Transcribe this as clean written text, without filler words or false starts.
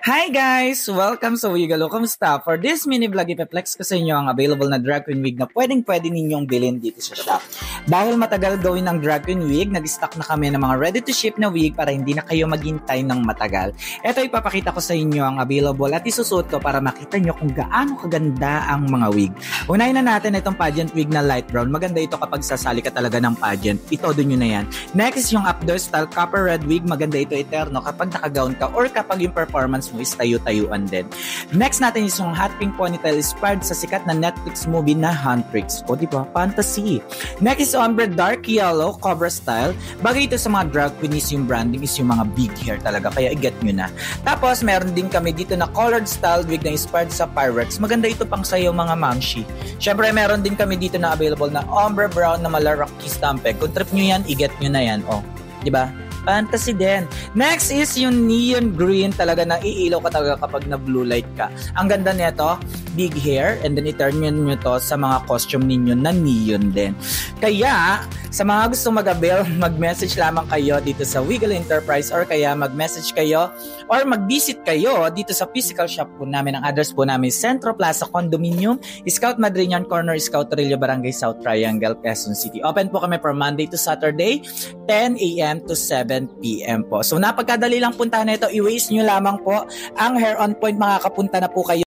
Hi guys! Welcome sa Wigalo. Kamusta? For this mini vlog, ipeplex ko sa inyo ang available na drag queen wig na pwedeng-pwede ninyong bilhin dito sa shop. Dahil matagal gawin ng drag queen wig, nag-stock na kami ng mga ready to ship na wig para hindi na kayo maghintay ng matagal. Ito ipapakita ko sa inyo ang available at isusuot ko para makita nyo kung gaano kaganda ang mga wig. Unahin na natin itong pageant wig na light brown. Maganda ito kapag sasali ka talaga ng pageant. Itodo nyo na yan. Next, yung outdoor style copper red wig. Maganda ito eterno kapag nakagown ka or kapag yung performance mo is tayo-tayuan din. Next natin is yung hot pink ponytail inspired sa sikat na Netflix movie na Huntrix. O diba? Fantasy. Next is ombre dark yellow cobra style. Bagay ito sa mga drag queens, yung branding is yung mga big hair talaga. Kaya i-get nyo na. Tapos meron din kami dito na colored style wig na inspired sa Pyrex. Maganda ito pang sayo mga mamshi. Syempre meron din kami dito na available na ombre brown na malaraki stampe. Kung trip nyo yan, i-get nyo na yan. O, diba? Fantasy din. Next is yung neon green talaga na iilaw ka talaga kapag na blue light ka. Ang ganda nito, big hair, and then i-turn nyo to sa mga costume ninyo na neon din. Kaya, sa mga gusto mag-avail, mag-message lamang kayo dito sa Wiggle Enterprise or kaya mag-message kayo or mag-visit kayo dito sa physical shop po namin. Ang address po namin Centro Plaza Condominium, Scout Madrinian Corner, Scout Trillo, Barangay South Triangle, Quezon City. Open po kami from Monday to Saturday, 10 a.m. to 7 p.m. po. So napagkadali lang puntahan na ito. I-waste nyo lamang po ang hair on point. Makakapunta na po kayo